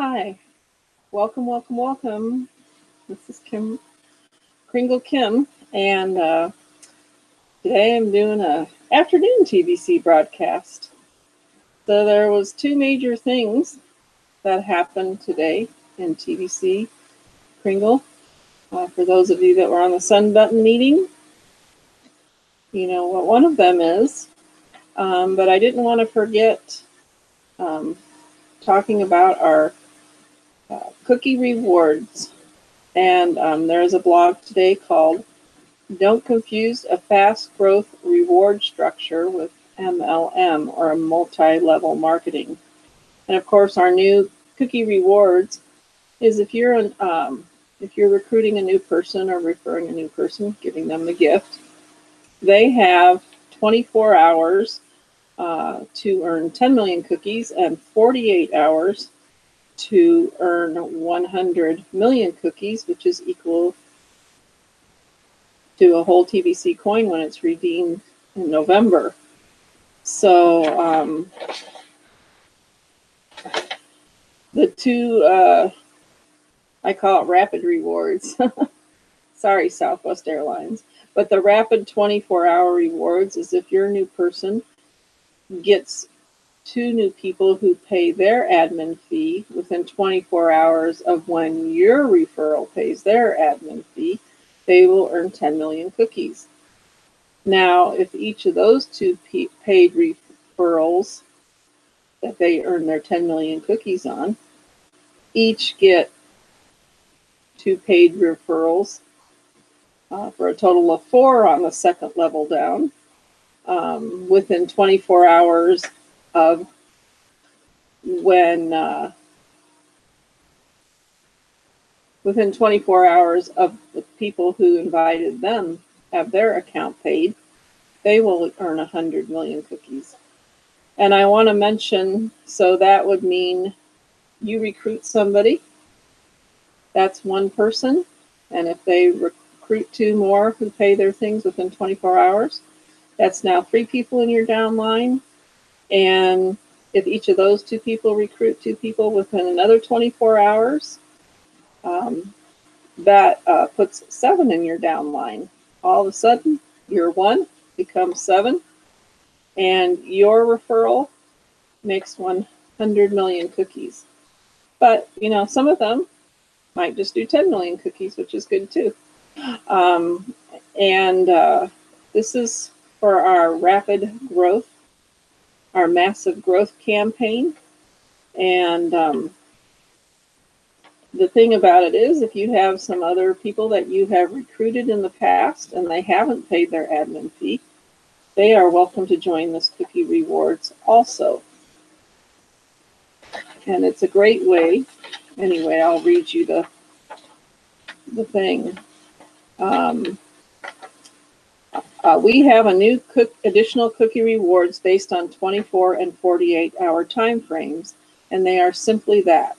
Hi, welcome, welcome, welcome. This is Kringle Kim, and today I'm doing a afternoon TVC broadcast. So there was two major things that happened today in TVC Kringle. For those of you that were on the Sun Button meeting, you know what one of them is. But I didn't want to forget talking about our cookie rewards. And there's a blog today called "Don't Confuse a Fast Growth Reward Structure with MLM, or multi-level marketing." And of course, our new cookie rewards is if you're recruiting a new person or referring a new person, giving them the gift, they have 24 hours to earn 10 million cookies and 48 hours to earn 100 million cookies, which is equal to a whole TVC coin when it's redeemed in November. So the two, I call it rapid rewards. Sorry, Southwest Airlines. But the rapid 24-hour rewards is if your new person gets two new people who pay their admin fee within 24 hours of when your referral pays their admin fee, they will earn 10 million cookies. Now, if each of those two paid referrals that they earn their 10 million cookies on, each get two paid referrals for a total of 4 on the second level down within 24 hours of when within 24 hours of the people who invited them have their account paid, they will earn 100 million cookies. And I want to mention, so that would mean you recruit somebody, that's one person, and if they recruit 2 more who pay their things within 24 hours, that's now 3 people in your downline. And if each of those 2 people recruit 2 people within another 24 hours, that puts 7 in your downline. All of a sudden, your 1 becomes 7, and your referral makes 100 million cookies. But, you know, some of them might just do 10 million cookies, which is good too. This is for our rapid growth, our massive growth campaign. And the thing about it is, if you have some other people that you have recruited in the past and they haven't paid their admin fee, they are welcome to join this cookie rewards also. And it's a great way. Anyway, I'll read you the thing. We have a new additional cookie rewards based on 24 and 48-hour time frames, and they are simply that.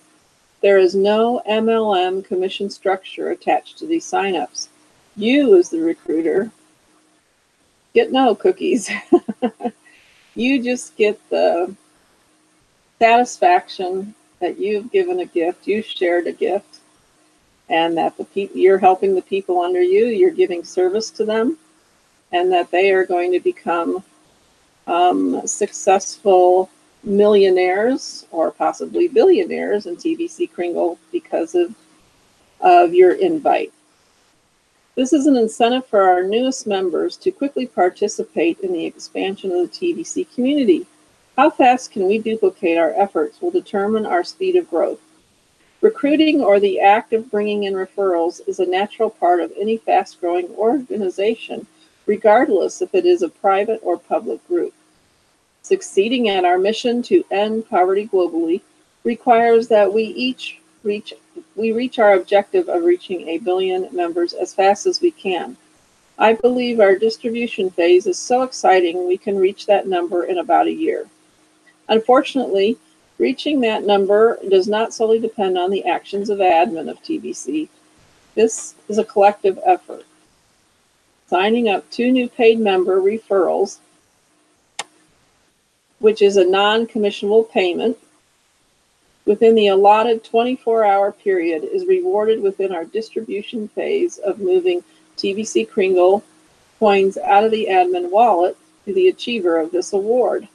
There is no MLM commission structure attached to these signups. You, as the recruiter, get no cookies. You just get the satisfaction that you've given a gift, you've shared a gift, and that you're helping the people under you, you're giving service to them, and that they are going to become successful millionaires or possibly billionaires in TVC Kringle because of your invite. This is an incentive for our newest members to quickly participate in the expansion of the TVC community. How fast can we duplicate our efforts will determine our speed of growth. Recruiting, or the act of bringing in referrals, is a natural part of any fast-growing organization, regardless if it is a private or public group. Succeeding at our mission to end poverty globally requires that we reach our objective of reaching 1 billion members as fast as we can. I believe our distribution phase is so exciting we can reach that number in about a year. Unfortunately, reaching that number does not solely depend on the actions of admin of TVC. This is a collective effort. Signing up 2 new paid member referrals, which is a non-commissionable payment, within the allotted 24-hour period is rewarded within our distribution phase of moving TBC Kringle coins out of the admin wallet to the achiever of this reward.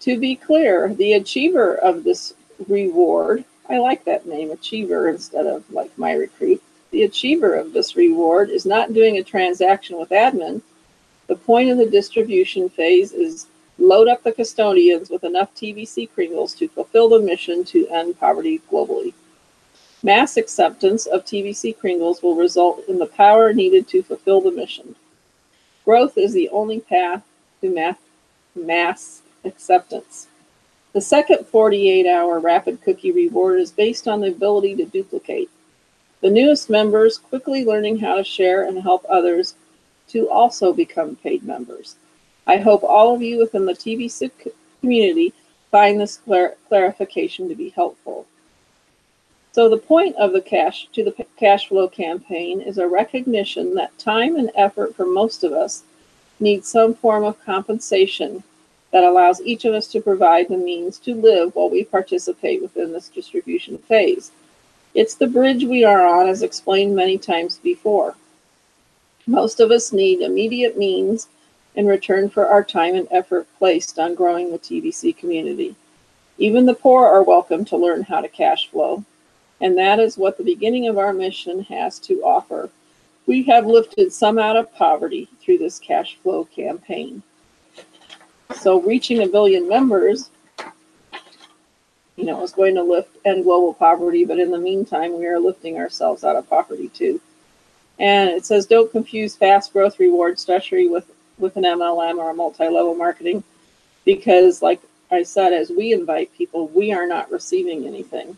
To be clear, the achiever of this reward, I like that name, achiever, instead of like my recruit. The achiever of this reward is not doing a transaction with admin. The point of the distribution phase is load up the custodians with enough TBC Kringles to fulfill the mission to end poverty globally. Mass acceptance of TBC Kringles will result in the power needed to fulfill the mission. Growth is the only path to mass acceptance. The second 48-hour rapid cookie reward is based on the ability to duplicate. The newest members quickly learning how to share and help others to also become paid members. I hope all of you within the TBC community find this clarification to be helpful. So the point of the cash flow campaign is a recognition that time and effort for most of us needs some form of compensation that allows each of us to provide the means to live while we participate within this distribution phase. It's the bridge we are on, as explained many times before. Most of us need immediate means in return for our time and effort placed on growing the TBC community. Even the poor are welcome to learn how to cash flow, and that is what the beginning of our mission has to offer. We have lifted some out of poverty through this cash flow campaign. So reaching 1 billion members, is going to end global poverty, but in the meantime, we are lifting ourselves out of poverty too. And it says, don't confuse fast growth rewards, especially with an MLM or a multi-level marketing, because like I said, as we invite people, we are not receiving anything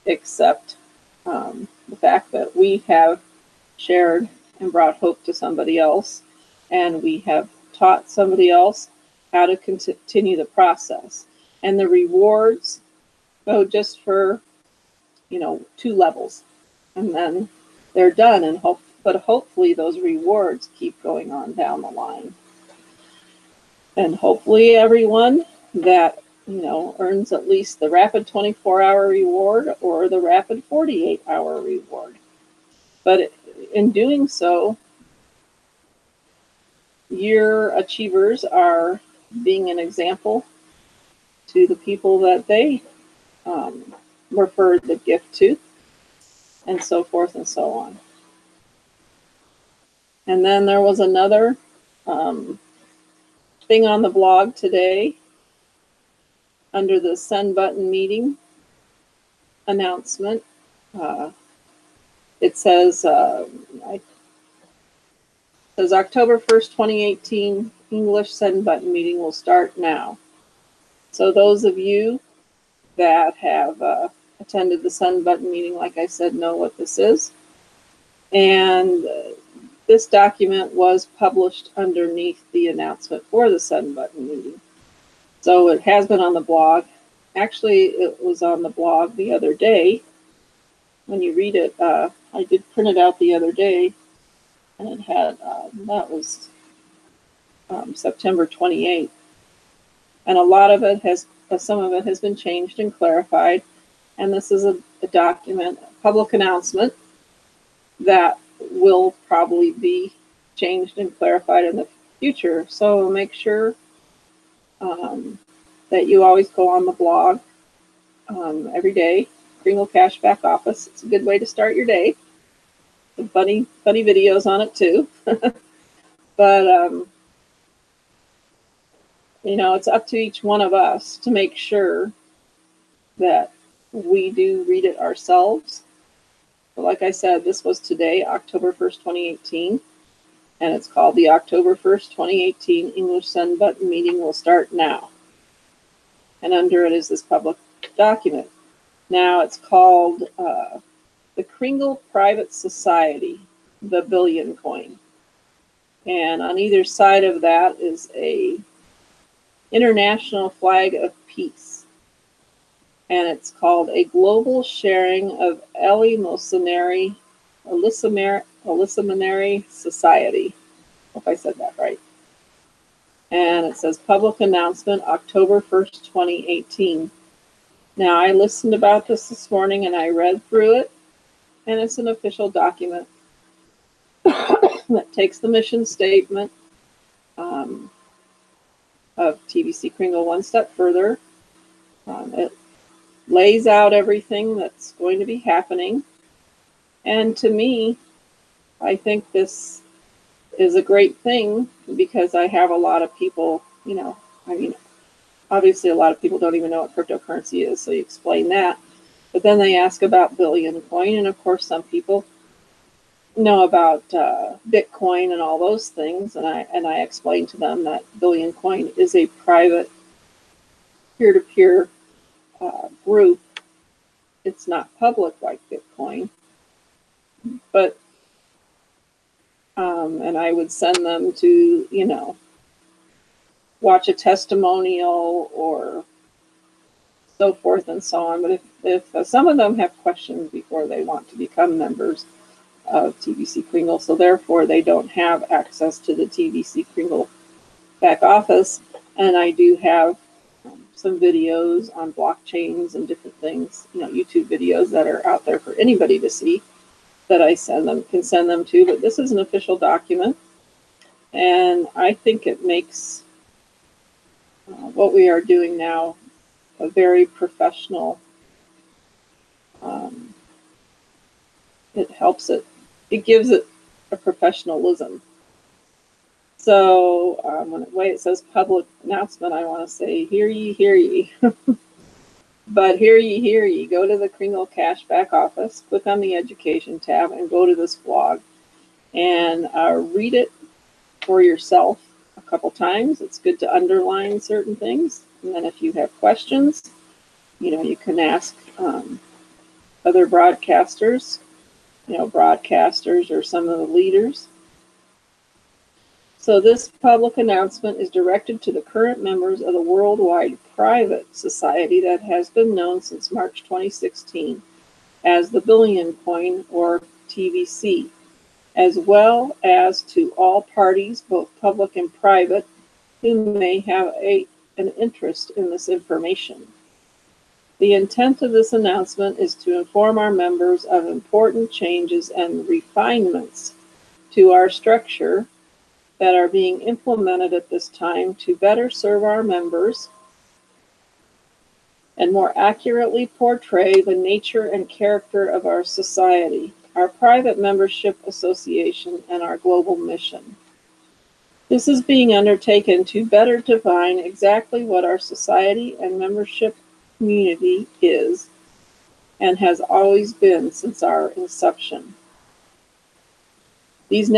except the fact that we have shared and brought hope to somebody else, and we have taught somebody else how to continue the process. And the rewards go just for, 2 levels, and then they're done. But hopefully those rewards keep going on down the line. And hopefully everyone that, earns at least the rapid 24-hour reward or the rapid 48-hour reward. But in doing so, your achievers are being an example to the people that they referred the gift to, and so forth and so on. And then there was another thing on the blog today under the send button meeting announcement. It says October 1st, 2018, English send button meeting will start now. So those of you that have attended the send button meeting, like I said, know what this is. And this document was published underneath the announcement for the send button meeting. So it has been on the blog. Actually, it was on the blog the other day. When you read it, I did print it out the other day, and it had, that was September 28th. And a lot of it some of it has been changed and clarified. And this is a document, a public announcement that will probably be changed and clarified in the future. So make sure that you always go on the blog every day. Kringle Cashback Office. It's a good way to start your day. Some funny videos on it too. But it's up to each one of us to make sure that we do read it ourselves. But like I said, this was today, October 1st, 2018, and it's called the October 1st, 2018 English Send Button Meeting will start now. And under it is this public document. Now it's called the Kringle Private Society, the Billion Coin. And on either side of that is a international flag of peace. And it's called a global sharing of enslavement society. Hope I said that right. And it says public announcement, October 1st, 2018. Now, I listened about this morning and I read through it, and it's an official document that takes the mission statement of TBC Kringle one step further. It lays out everything that's going to be happening. And to me, I think this is a great thing because I have a lot of people, obviously a lot of people don't even know what cryptocurrency is, so you explain that. But then they ask about Billion Coin, and of course some people know about Bitcoin and all those things, and I explain to them that Billion Coin is a private peer-to-peer group. It's not public like Bitcoin, but and I would send them to watch a testimonial or so forth and so on. But if some of them have questions before they want to become members of TBC Kringle, so therefore they don't have access to the TBC Kringle back office. And I do have some videos on blockchains and different things, YouTube videos that are out there for anybody to see that I can send them to. But this is an official document, and I think it makes what we are doing now a very professional. It gives it a professionalism. So when the way it says public announcement, I want to say, hear ye, hear ye. But hear ye, hear ye. Go to the Kringle Cash back office, click on the education tab, and go to this blog and read it for yourself a couple times. It's good to underline certain things. And then if you have questions, you can ask other broadcasters, or some of the leaders. So this public announcement is directed to the current members of the worldwide private society that has been known since March 2016 as the Billion Coin, or TBC, as well as to all parties, both public and private, who may have an interest in this information. The intent of this announcement is to inform our members of important changes and refinements to our structure that are being implemented at this time to better serve our members and more accurately portray the nature and character of our society, our private membership association, and our global mission. This is being undertaken to better define exactly what our society and membership community is and has always been since our inception. These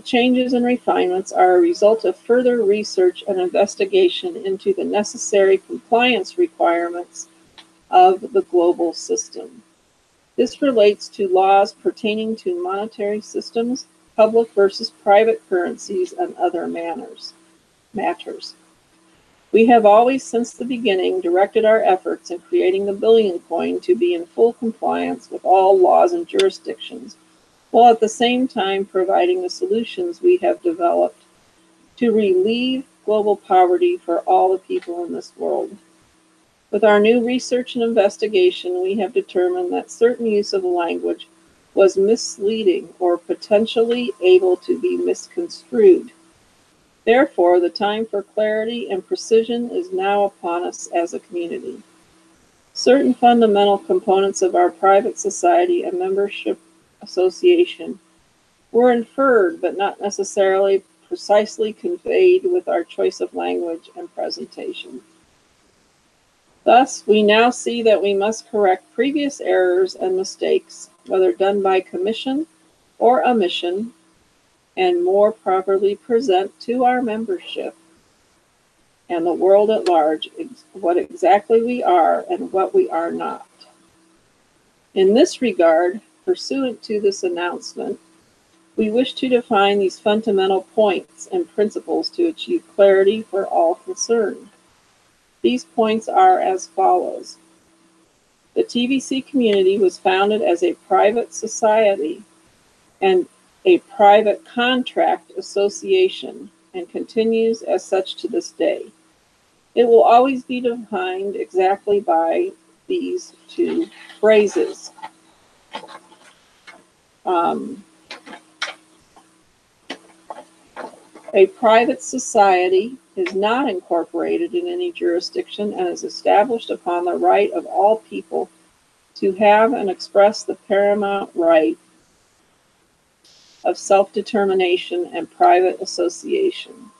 changes and refinements are a result of further research and investigation into the necessary compliance requirements of the global system. This relates to laws pertaining to monetary systems, public versus private currencies, and other matters. We have always, since the beginning, directed our efforts in creating the Billion Coin to be in full compliance with all laws and jurisdictions, while at the same time providing the solutions we have developed to relieve global poverty for all the people in this world. With our new research and investigation, we have determined that certain use of language was misleading or potentially able to be misconstrued. Therefore, the time for clarity and precision is now upon us as a community. Certain fundamental components of our private society and membership association were inferred but not necessarily precisely conveyed with our choice of language and presentation. Thus, we now see that we must correct previous errors and mistakes, whether done by commission or omission, and more properly present to our membership and the world at large what exactly we are and what we are not. In this regard, pursuant to this announcement, we wish to define these fundamental points and principles to achieve clarity for all concerned. These points are as follows. The TBC community was founded as a private society and a private contract association and continues as such to this day. It will always be defined exactly by these two phrases. A private society is not incorporated in any jurisdiction and is established upon the right of all people to have and express the paramount right of self-determination and private association.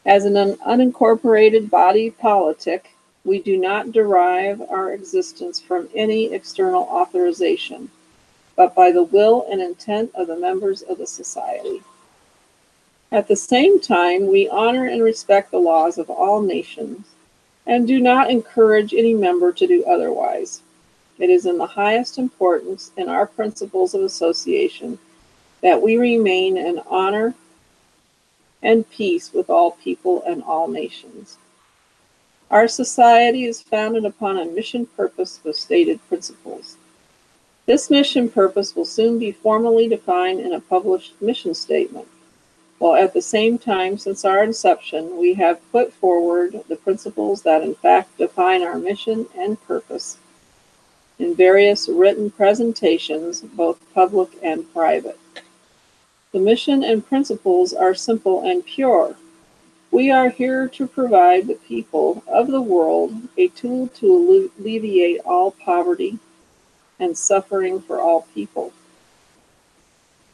As an unincorporated body politic, we do not derive our existence from any external authorization, but by the will and intent of the members of the society. At the same time, we honor and respect the laws of all nations and do not encourage any member to do otherwise. It is in the highest importance in our principles of association that we remain in honor and peace with all people and all nations. Our society is founded upon a mission purpose with stated principles. This mission purpose will soon be formally defined in a published mission statement, while at the same time, since our inception, we have put forward the principles that in fact define our mission and purpose in various written presentations, both public and private. The mission and principles are simple and pure. We are here to provide the people of the world a tool to alleviate all poverty and suffering for all people.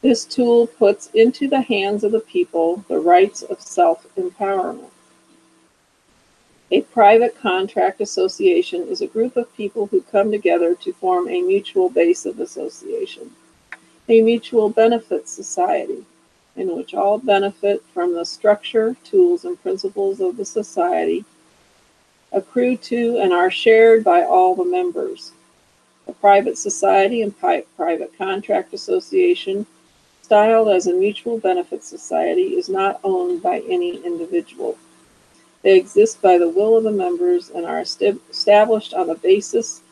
This tool puts into the hands of the people the rights of self-empowerment. A private contract association is a group of people who come together to form a mutual base of association, a mutual benefit society, in which all benefit from the structure, tools, and principles of the society accrue to and are shared by all the members. A private society and private contract association, styled as a mutual benefit society, is not owned by any individual. They exist by the will of the members and are established on the basis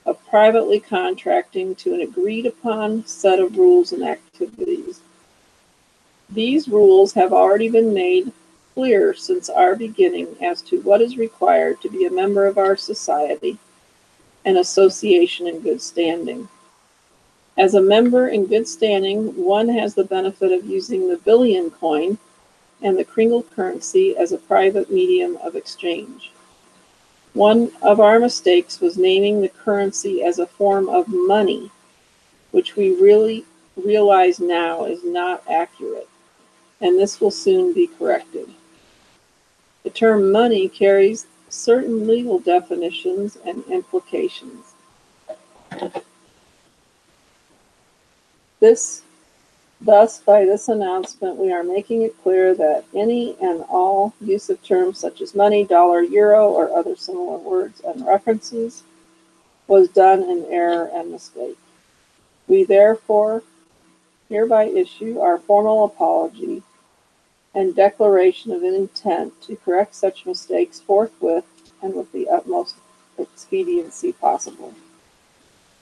of privately contracting to an agreed upon set of rules and activities. These rules have already been made clear since our beginning as to what is required to be a member of our society, an association in good standing. As a member in good standing, one has the benefit of using the billion coin and the Kringle currency as a private medium of exchange. One of our mistakes was naming the currency as a form of money, which we really realize now is not accurate, and this will soon be corrected. The term money carries certain legal definitions and implications. Thus, by this announcement, we are making it clear that any and all use of terms such as money, dollar, euro, or other similar words and references was done in error and mistake. We therefore hereby issue our formal apology and declaration of intent to correct such mistakes forthwith and with the utmost expediency possible.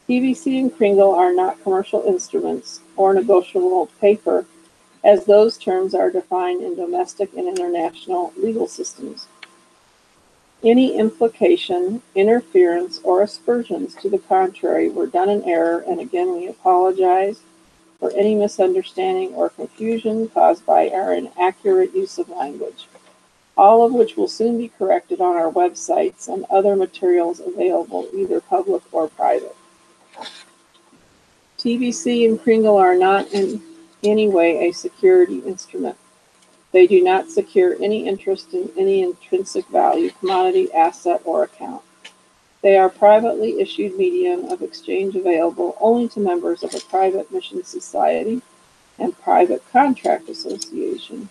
TBC and Kringle are not commercial instruments or negotiable paper, as those terms are defined in domestic and international legal systems. Any implication, interference, or aspersions to the contrary were done in error, and again we apologize for any misunderstanding or confusion caused by our inaccurate use of language, all of which will soon be corrected on our websites and other materials available, either public or private. TBC and Kringle are not in any way a security instrument. They do not secure any interest in any intrinsic value, commodity, asset, or account. They are privately issued medium of exchange available only to members of a private mission society and private contract association,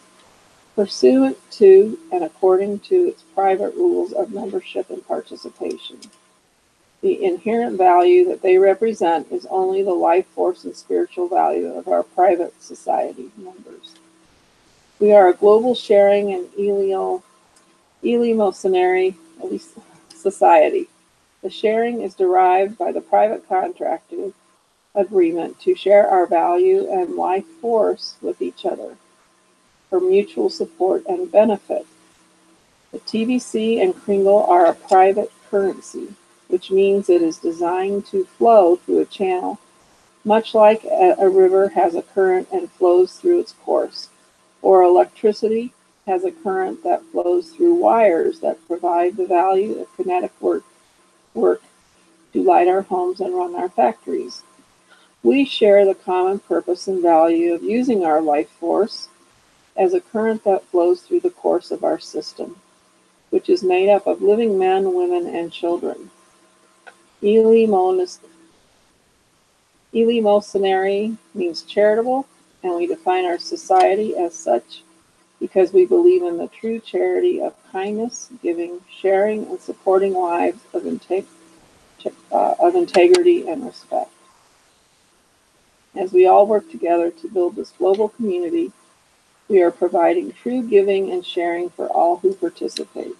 pursuant to and according to its private rules of membership and participation. The inherent value that they represent is only the life force and spiritual value of our private society members. We are a global sharing and eleemosynary society. The sharing is derived by the private contracting agreement to share our value and life force with each other for mutual support and benefit. The TBC and Kringle are a private currency, which means it is designed to flow through a channel, much like a river has a current and flows through its course, or electricity has a current that flows through wires that provide the value of kinetic work to light our homes and run our factories. We share the common purpose and value of using our life force as a current that flows through the course of our system, which is made up of living men, women, and children. Eleemosynary means charitable, and we define our society as such because we believe in the true charity of kindness, giving, sharing, and supporting lives of integrity and respect. As we all work together to build this global community, we are providing true giving and sharing for all who participate.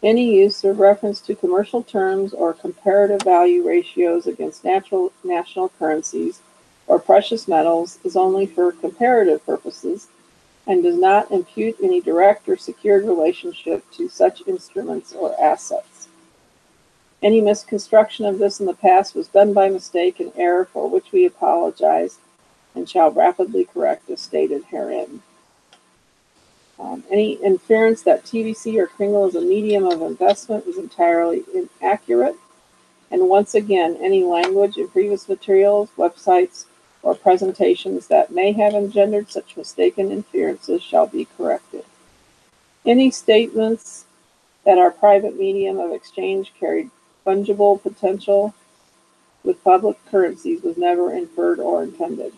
Any use or reference to commercial terms or comparative value ratios against national currencies or precious metals is only for comparative purposes and does not impute any direct or secured relationship to such instruments or assets. Any misconstruction of this in the past was done by mistake and error, for which we apologize and shall rapidly correct as stated herein. Any inference that TBC or Kringle is a medium of investment is entirely inaccurate. And once again, any language in previous materials, websites, or presentations that may have engendered such mistaken inferences shall be corrected. Any statements that our private medium of exchange carried fungible potential with public currencies was never inferred or intended.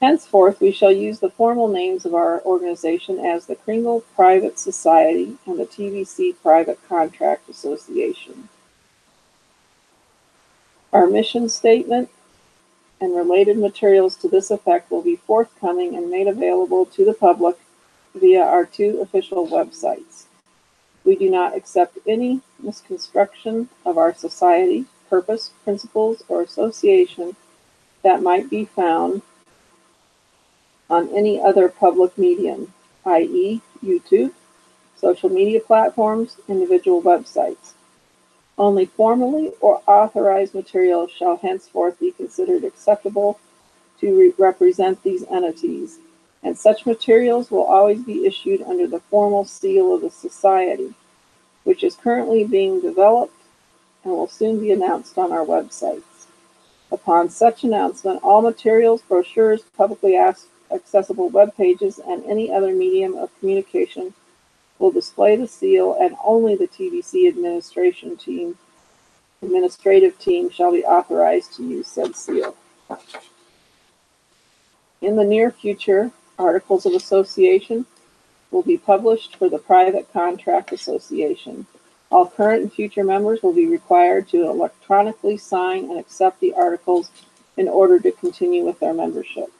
Henceforth, we shall use the formal names of our organization as the Kringle Private Society and the TBC Private Contract Association. Our mission statement and related materials to this effect will be forthcoming and made available to the public via our 2 official websites. We do not accept any misconstruction of our society, purpose, principles, or association that might be found on any other public medium, i.e. YouTube, social media platforms, individual websites. Only formally or authorized materials shall henceforth be considered acceptable to represent these entities, and such materials will always be issued under the formal seal of the Society, which is currently being developed and will soon be announced on our websites. Upon such announcement, all materials, brochures, publicly accessible web pages, and any other medium of communication will display the seal, and only the TBC administrative team shall be authorized to use said seal. In the near future, articles of association will be published for the Private Contract Association. All current and future members will be required to electronically sign and accept the articles in order to continue with their membership.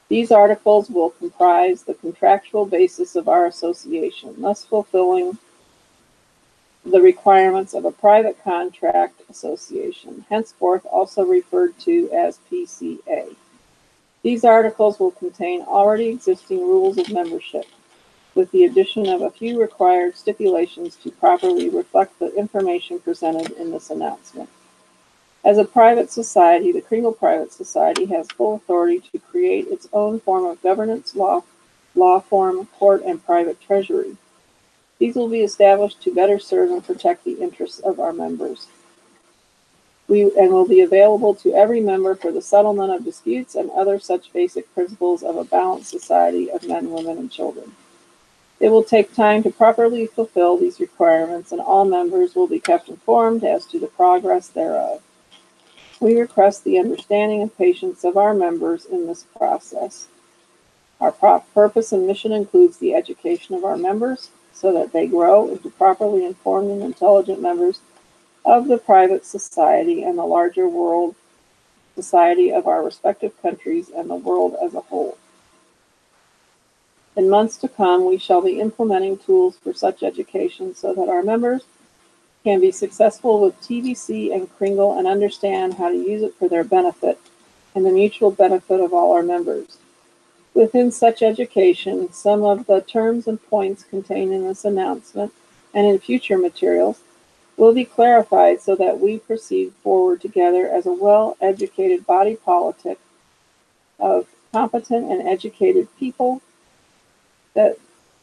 These articles will comprise the contractual basis of our association, thus fulfilling the requirements of a private contract association, henceforth also referred to as PCA. These articles will contain already existing rules of membership, with the addition of a few required stipulations to properly reflect the information presented in this announcement. As a private society, the Kringle Private Society has full authority to create its own form of governance, law form, court, and private treasury. These will be established to better serve and protect the interests of our members. And will be available to every member for the settlement of disputes and other such basic principles of a balanced society of men, women, and children. It will take time to properly fulfill these requirements, and all members will be kept informed as to the progress thereof. We request the understanding and patience of our members in this process. Our purpose and mission includes the education of our members so that they grow into properly informed and intelligent members of the private society and the larger world society of our respective countries and the world as a whole. In months to come, we shall be implementing tools for such education so that our members can be successful with TBC and Kringle and understand how to use it for their benefit and the mutual benefit of all our members. Within such education, some of the terms and points contained in this announcement and in future materials will be clarified so that we proceed forward together as a well-educated body politic of competent and educated people that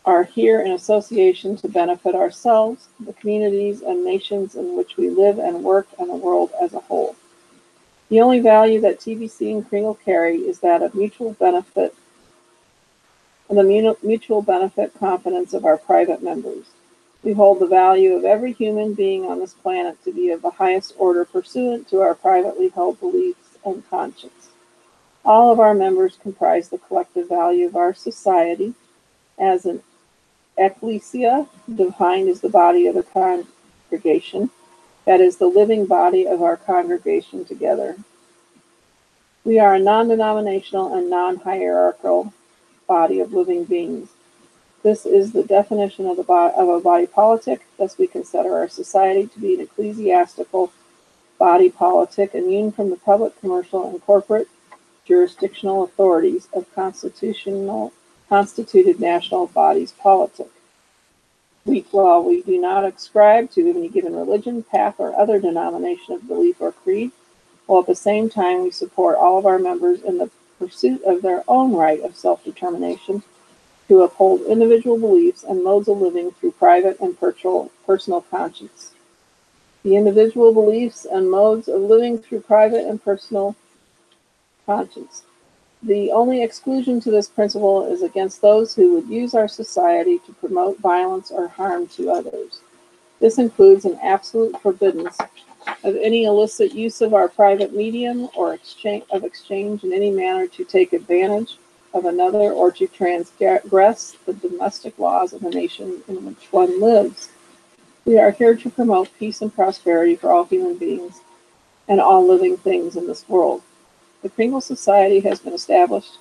are here in association to benefit ourselves, the communities and nations in which we live and work, and the world as a whole. The only value that TBC and Kringle carry is that of mutual benefit and the mutual benefit confidence of our private members. We hold the value of every human being on this planet to be of the highest order pursuant to our privately held beliefs and conscience. All of our members comprise the collective value of our society as an ecclesia, defined as the body of the congregation, that is the living body of our congregation together. We are a non-denominational and non-hierarchical body of living beings. This is the definition of a body politic. Thus, we consider our society to be an ecclesiastical body politic, immune from the public, commercial, and corporate jurisdictional authorities of constituted national bodies politic. While we do not ascribe to any given religion, path, or other denomination of belief or creed, while at the same time we support all of our members in the pursuit of their own right of self-determination to uphold individual beliefs and modes of living through private and personal conscience. The individual beliefs and modes of living through private and personal conscience. The only exclusion to this principle is against those who would use our society to promote violence or harm to others. This includes an absolute forbiddance of any illicit use of our private medium or exchange in any manner to take advantage of another or to transgress the domestic laws of the nation in which one lives. We are here to promote peace and prosperity for all human beings and all living things in this world. The Kringle Society has been established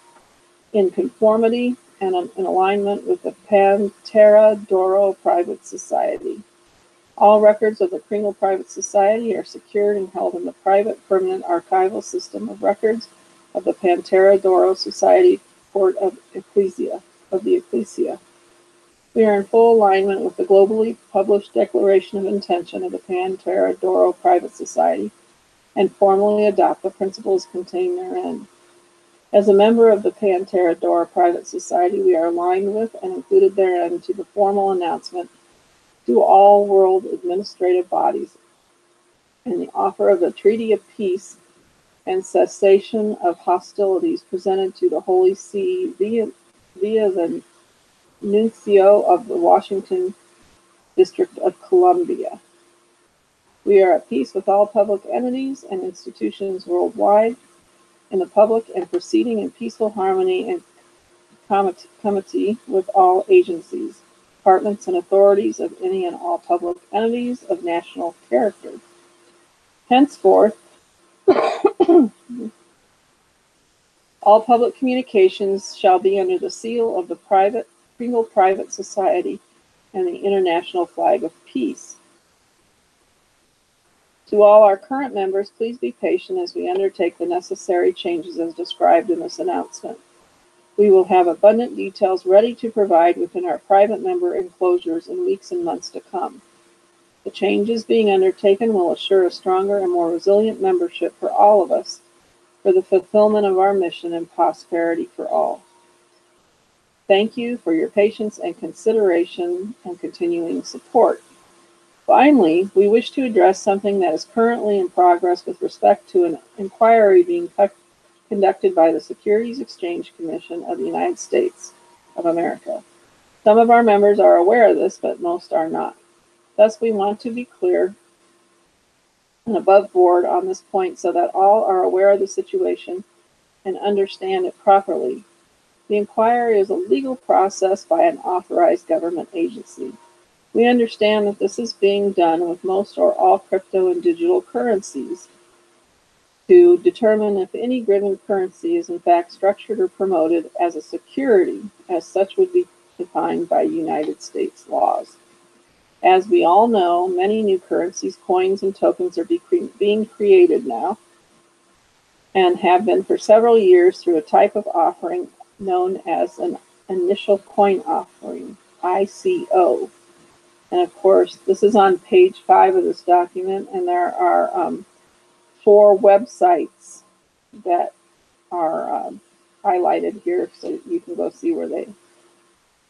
in conformity and in alignment with the Pantera Doro Private Society. All records of the Kringle Private Society are secured and held in the private permanent archival system of records of the Pantera Doro Society Court of the Ecclesia. We are in full alignment with the globally published Declaration of Intention of the Pantera Doro Private Society and formally adopt the principles contained therein. As a member of the Pantera Doro Private Society, we are aligned with and included therein to the formal announcement to all world administrative bodies and the offer of the Treaty of Peace and cessation of hostilities presented to the Holy See via the Nuncio of the Washington District of Columbia. We are at peace with all public entities and institutions worldwide, in the public and proceeding in peaceful harmony and comity with all agencies, departments, and authorities of any and all public entities of national character. Henceforth, all public communications shall be under the seal of the Kringle Private Society and the International Flag of Peace. To all our current members, please be patient as we undertake the necessary changes as described in this announcement. We will have abundant details ready to provide within our private member enclosures in weeks and months to come. The changes being undertaken will assure a stronger and more resilient membership for all of us, for the fulfillment of our mission and prosperity for all. Thank you for your patience and consideration and continuing support. Finally, we wish to address something that is currently in progress with respect to an inquiry being conducted by the Securities Exchange Commission of the United States of America. Some of our members are aware of this, but most are not. Thus, we want to be clear and above board on this point so that all are aware of the situation and understand it properly. The inquiry is a legal process by an authorized government agency. We understand that this is being done with most or all crypto and digital currencies to determine if any given currency is in fact structured or promoted as a security, as such would be defined by United States laws. As we all know, many new currencies, coins, and tokens are being created now and have been for several years through a type of offering known as an initial coin offering, ICO. And of course, this is on page 5 of this document, and there are 4 websites that are highlighted here so you can go see where they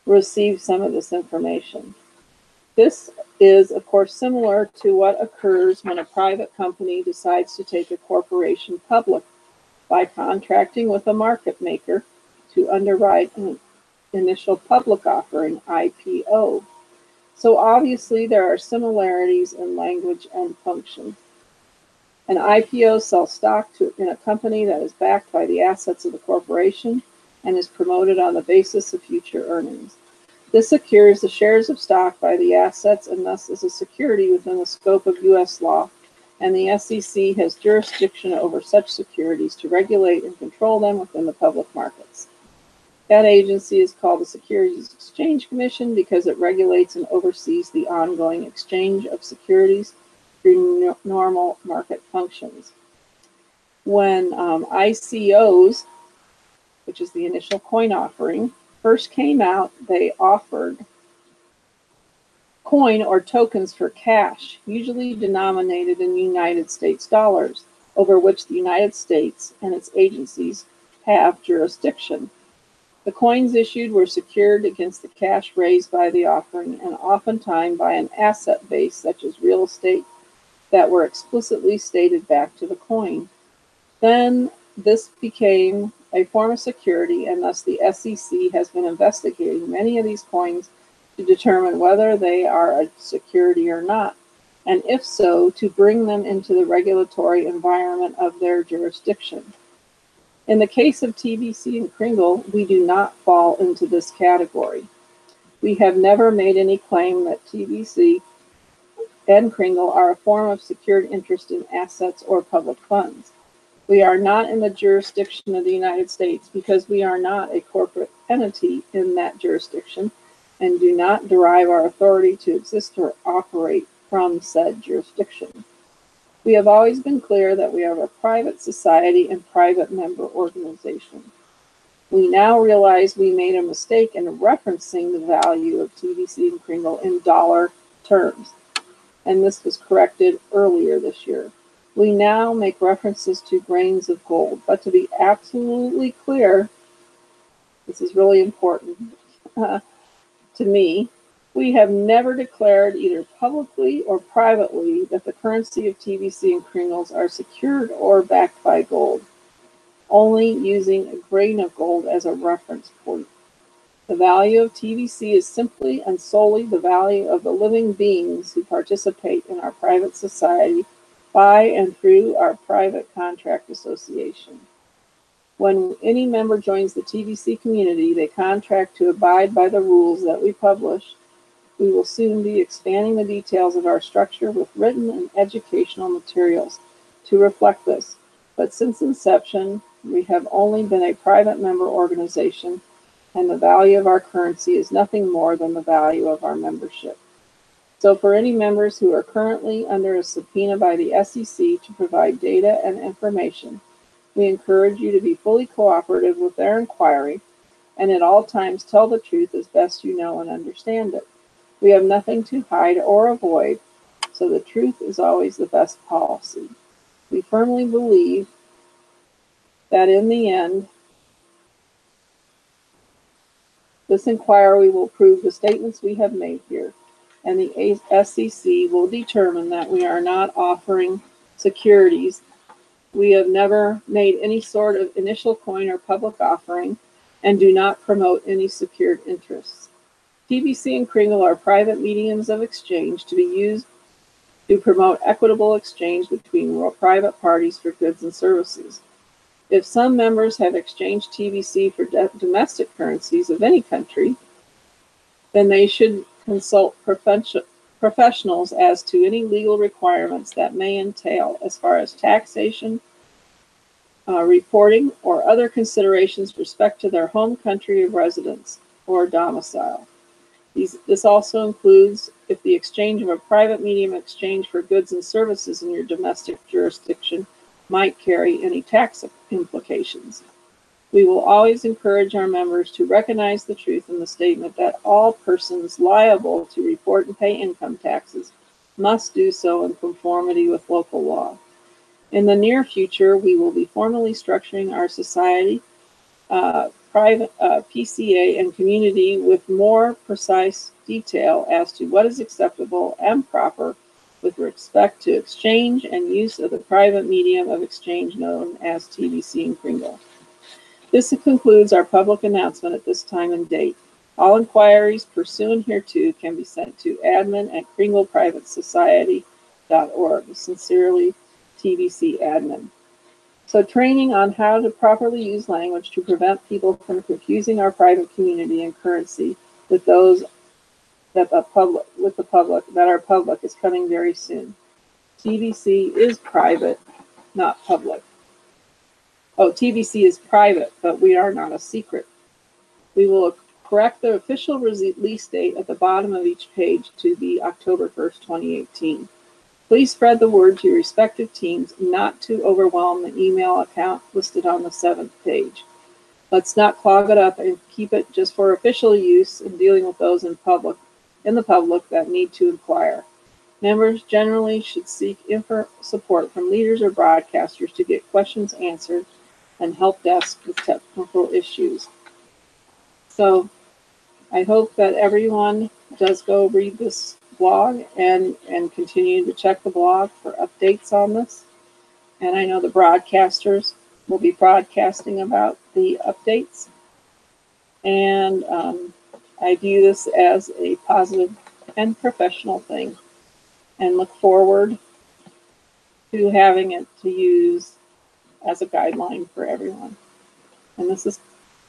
receive some of this information. This is, of course, similar to what occurs when a private company decides to take a corporation public by contracting with a market maker to underwrite an initial public offering, IPO. So obviously there are similarities in language and function. An IPO sells stock in a company that is backed by the assets of the corporation and is promoted on the basis of future earnings. This secures the shares of stock by the assets and thus is a security within the scope of U.S. law, and the SEC has jurisdiction over such securities to regulate and control them within the public markets. That agency is called the Securities Exchange Commission because it regulates and oversees the ongoing exchange of securities through normal market functions. When ICOs, which is the initial coin offering, first came out, they offered coin or tokens for cash, usually denominated in United States dollars, over which the United States and its agencies have jurisdiction. The coins issued were secured against the cash raised by the offering and oftentimes by an asset base such as real estate that were explicitly stated back to the coin. Then this became a form of security, and thus the SEC has been investigating many of these coins to determine whether they are a security or not, and if so, to bring them into the regulatory environment of their jurisdiction. In the case of TBC and Kringle, we do not fall into this category. We have never made any claim that TBC and Kringle are a form of secured interest in assets or public funds. We are not in the jurisdiction of the United States because we are not a corporate entity in that jurisdiction and do not derive our authority to exist or operate from said jurisdiction. We have always been clear that we are a private society and private member organization. We now realize we made a mistake in referencing the value of TBC and Kringle in dollar terms, and this was corrected earlier this year. We now make references to grains of gold, but to be absolutely clear, this is really important to me, we have never declared either publicly or privately that the currency of TBC and Kringles are secured or backed by gold, only using a grain of gold as a reference point. The value of TBC is simply and solely the value of the living beings who participate in our private society by and through our private contract association. When any member joins the TBC community, they contract to abide by the rules that we publish. We will soon be expanding the details of our structure with written and educational materials to reflect this. But since inception, we have only been a private member organization, and the value of our currency is nothing more than the value of our membership. So for any members who are currently under a subpoena by the SEC to provide data and information, we encourage you to be fully cooperative with their inquiry and at all times tell the truth as best you know and understand it. We have nothing to hide or avoid, so the truth is always the best policy. We firmly believe that in the end, this inquiry will prove the statements we have made here, and the SEC will determine that we are not offering securities. We have never made any sort of initial coin or public offering and do not promote any secured interests. TBC and Kringle are private mediums of exchange to be used to promote equitable exchange between private parties for goods and services. If some members have exchanged TBC for domestic currencies of any country, then they should consult professionals as to any legal requirements that may entail as far as taxation, reporting, or other considerations with respect to their home country of residence or domicile. This also includes if the exchange of a private medium exchange for goods and services in your domestic jurisdiction might carry any tax implications. We will always encourage our members to recognize the truth in the statement that all persons liable to report and pay income taxes must do so in conformity with local law. In the near future, we will be formally structuring our society, private PCA and community with more precise detail as to what is acceptable and proper with respect to exchange and use of the private medium of exchange known as TBC and Kringle. This concludes our public announcement at this time and date. All inquiries pursuant hereto can be sent to admin@kringleprivatesociety.org. Sincerely, TBC admin. So training on how to properly use language to prevent people from confusing our private community and currency with those that are public is coming very soon. TBC is private, not public. Oh, TBC is private, but we are not a secret. We will correct the official release date at the bottom of each page to be October 1st, 2018. Please spread the word to your respective teams not to overwhelm the email account listed on the 7th page. Let's not clog it up and keep it just for official use in dealing with those in the public that need to inquire. Members generally should seek support from leaders or broadcasters to get questions answered and help desk with technical issues. So I hope that everyone does go read this blog and continue to check the blog for updates on this. And I know the broadcasters will be broadcasting about the updates. And I view this as a positive and professional thing and look forward to having it to use as a guideline for everyone. And this is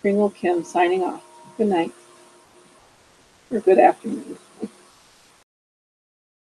Kringle Kim signing off. Good night or good afternoon.